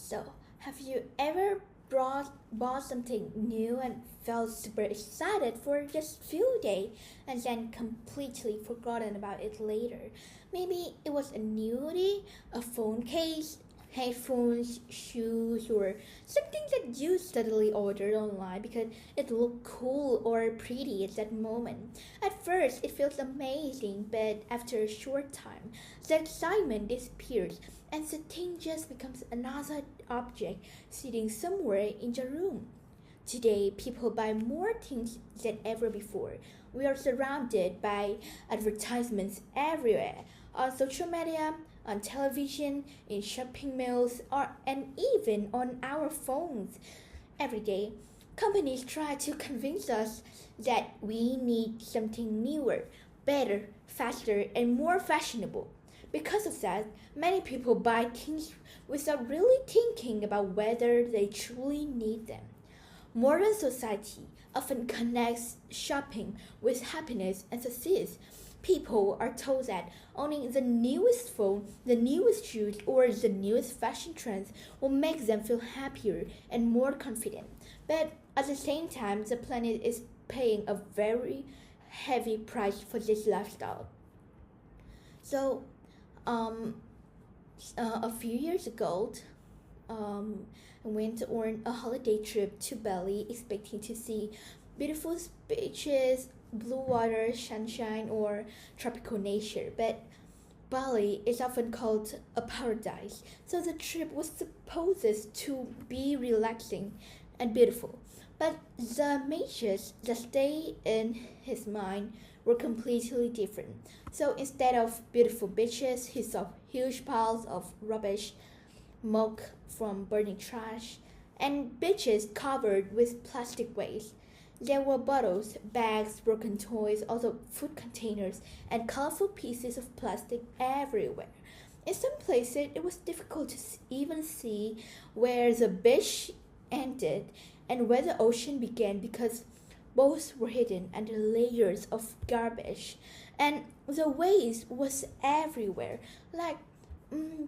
So, have you ever bought something new and felt super excited for just few days and then completely forgotten about it later? Maybe it was a newbie, a phone case, headphones, shoes, or something that you suddenly ordered online because it looked cool or pretty at that moment. At first, it feels amazing, but after a short time, the excitement disappears and the thing just becomes another object sitting somewhere in the room. Today, people buy more things than ever before. We are surrounded by advertisements everywhere on social media, on television, in shopping malls, and even on our phones. Every day, companies try to convince us that we need something newer, better, faster, and more fashionable. Because of that, many people buy things without really thinking about whether they truly need them. Modern society often connects shopping with happiness and success. People are told that owning the newest phone, the newest shoes, or the newest fashion trends will make them feel happier and more confident. But at the same time, the planet is paying a very heavy price for this lifestyle. So, um, a few years ago, I went on a holiday trip to Bali expecting to see beautiful beaches, blue water, sunshine, or tropical nature. But Bali is often called a paradise, so the trip was supposed to be relaxing and beautiful. But the images that stay in his mind were completely different. So instead of beautiful beaches, he saw huge piles of rubbish, smoke from burning trash, and beaches covered with plastic waste. There were bottles, bags, broken toys, also food containers, and colorful pieces of plastic everywhere. In some places, it was difficult to even see where the beach ended and where the ocean began because both were hidden under layers of garbage, and the waste was everywhere. Like, mm,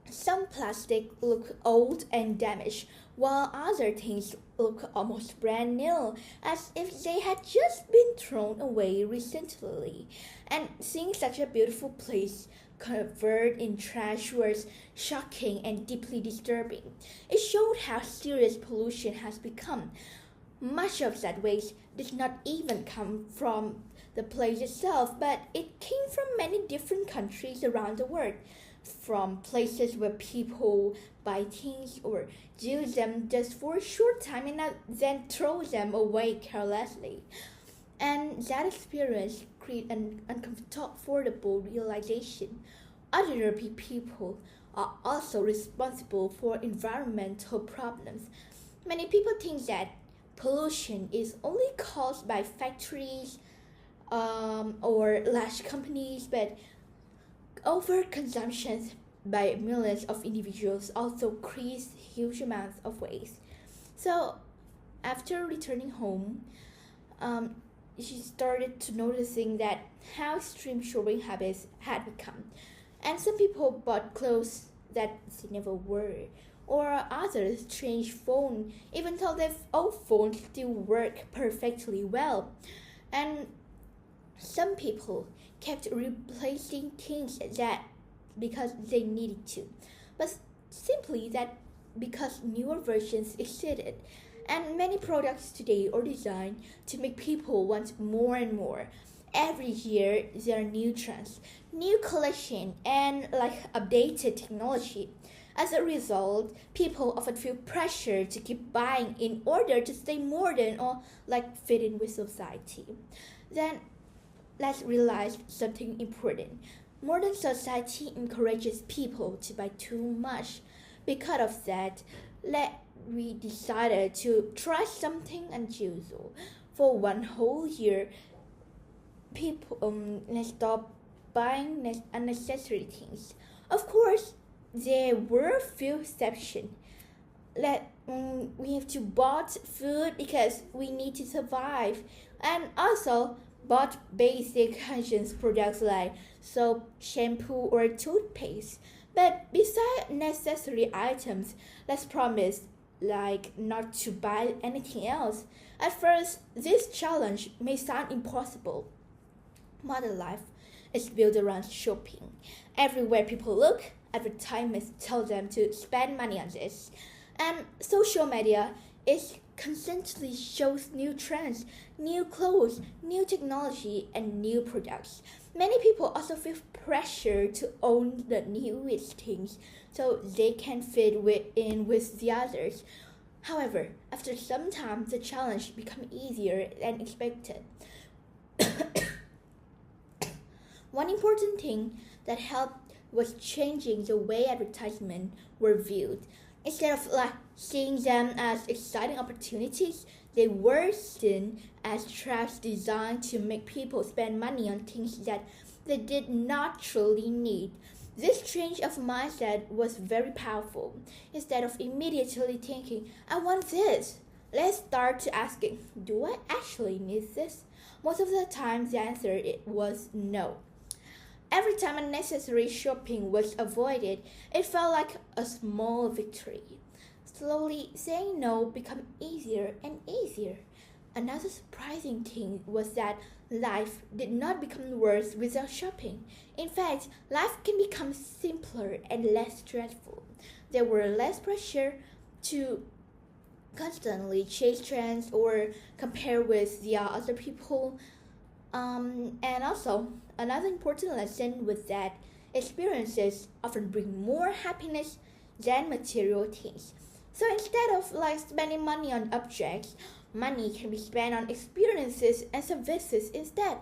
some plastic look old and damaged, while other things look almost brand new, as if they had just been thrown away recently. And seeing such a beautiful place covered in trash was shocking and deeply disturbing. It showed how serious pollution has become. Much of that waste did not even come from the place itself, but it came from many different countries around the world, from places where people buy things or use them just for a short time and then throw them away carelessly. And that experience created an uncomfortable realization. Ordinary people are also responsible for environmental problems. Many people think that pollution is only caused by factories or large companies, but overconsumption by millions of individuals also creates huge amounts of waste. So, after returning home, um, she started to noticing that how extreme shopping habits had become, and some people bought clothes that they never wore, or others changed phone even though their old phones still work perfectly well, and some people kept replacing things that because they needed to, but simply that because newer versions existed. And many products today are designed to make people want more and more. Every year there are new trends, new collection, and like updated technology. As a result, people often feel pressure to keep buying in order to stay modern or like fit in with society. Then let's realize something important. Modern society encourages people to buy too much. Because of that, we decided to try something unusual. For one whole year, people let's stop buying unnecessary things. Of course, there were a few exceptions. We have to bought food because we need to survive, and also bought basic hygiene products like soap, shampoo, or toothpaste. But beside necessary items, let's promise like not to buy anything else. At first, this challenge may sound impossible. Modern life is built around shopping. Everywhere people look, advertisements tell them to spend money on this. And social media is constantly shows new trends, new clothes, new technology, and new products. Many people also feel pressure to own the newest things so they can in with the others. However, after some time, the challenge becomes easier than expected. One important thing that helped was changing the way advertisements were viewed. Instead of seeing them as exciting opportunities, they were seen as traps designed to make people spend money on things that they did not truly need. This change of mindset was very powerful. Instead of immediately thinking, I want this, let's start to asking, do I actually need this? Most of the time, the answer was no. Every time unnecessary shopping was avoided, it felt like a small victory. Slowly, saying no became easier and easier. Another surprising thing was that life did not become worse without shopping. In fact, life can become simpler and less stressful. There were less pressure to constantly chase trends or compare with the other people. And also, another important lesson was that experiences often bring more happiness than material things. So instead of spending money on objects, money can be spent on experiences and services instead.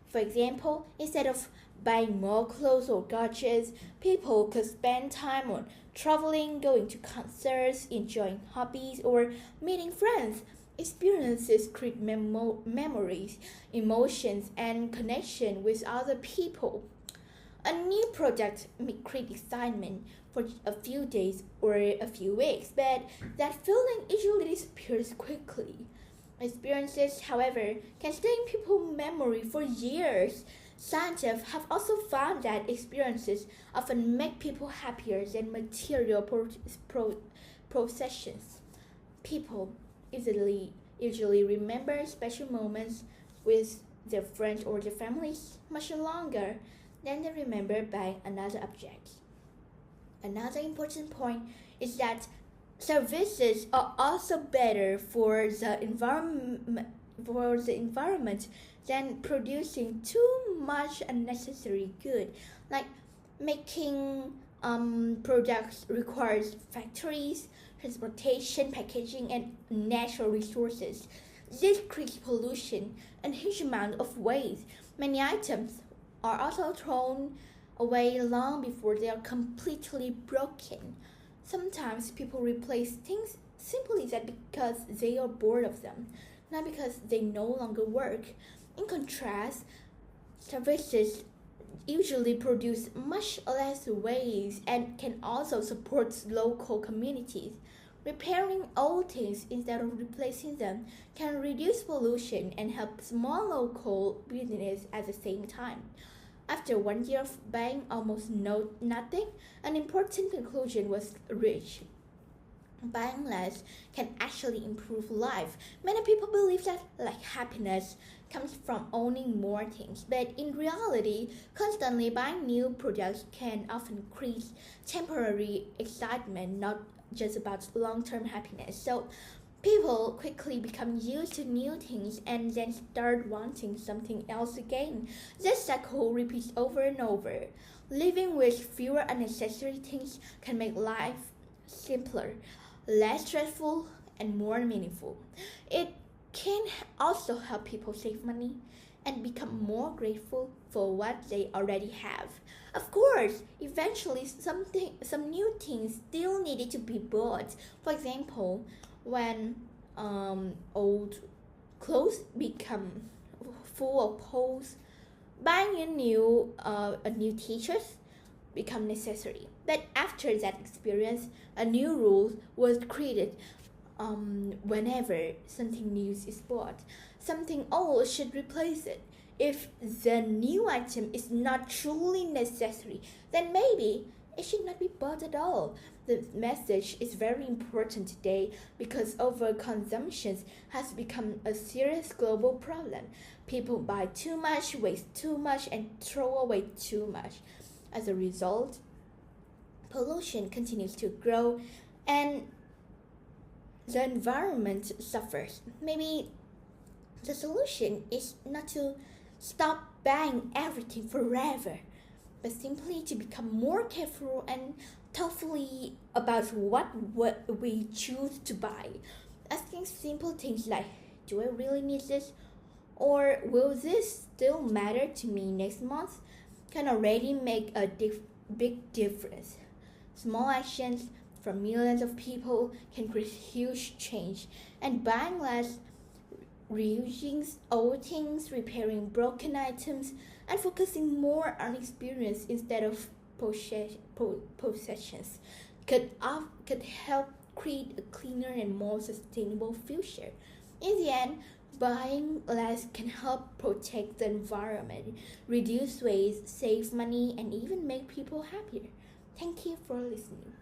For example, instead of buying more clothes or gadgets, people could spend time on traveling, going to concerts, enjoying hobbies, or meeting friends. Experiences create memories, emotions, and connection with other people. A new project may create excitement for a few days or a few weeks, but that feeling usually disappears quickly. Experiences, however, can stay in people's memory for years. Scientists have also found that experiences often make people happier than material possessions. People usually remember special moments with their friends or their families much longer than they remember buying another object. Another important point is that services are also better for the environment than producing too much unnecessary good. Like making products requires factories, transportation, packaging, and natural resources. This creates pollution and huge amount of waste. Many items are also thrown away long before they are completely broken. Sometimes people replace things simply that because they are bored of them, not because they no longer work. In contrast, services usually produce much less waste and can also support local communities. Repairing old things instead of replacing them can reduce pollution and help small local businesses at the same time. After 1 year of buying almost nothing, an important conclusion was reached. Buying less can actually improve life. Many people believe that happiness comes from owning more things, but in reality, constantly buying new products can often increase temporary excitement, not just about long-term happiness. So people quickly become used to new things and then start wanting something else again. This cycle repeats over and over. Living with fewer unnecessary things can make life simpler, less stressful, and more meaningful. It can also help people save money and become more grateful for what they already have. Of course, eventually some new things still needed to be bought. For example, when old clothes become full of holes, buying a new t-shirt become necessary. But after that experience, a new rule was created. Whenever something new is bought, something old should replace it. If the new item is not truly necessary, then maybe it should not be bought at all. The message is very important today because overconsumption has become a serious global problem. People buy too much, waste too much, and throw away too much. As a result, pollution continues to grow and the environment suffers. Maybe the solution is not to stop buying everything forever, but simply to become more careful and thoughtfully about what we choose to buy. Asking simple things like, do I really need this? Or will this still matter to me next month? Can already make a big difference. Small actions from millions of people can create huge change, and buying less, reusing old things, repairing broken items, and focusing more on experience instead of possessions could help create a cleaner and more sustainable future. In the end, buying less can help protect the environment, reduce waste, save money, and even make people happier. Thank you for listening.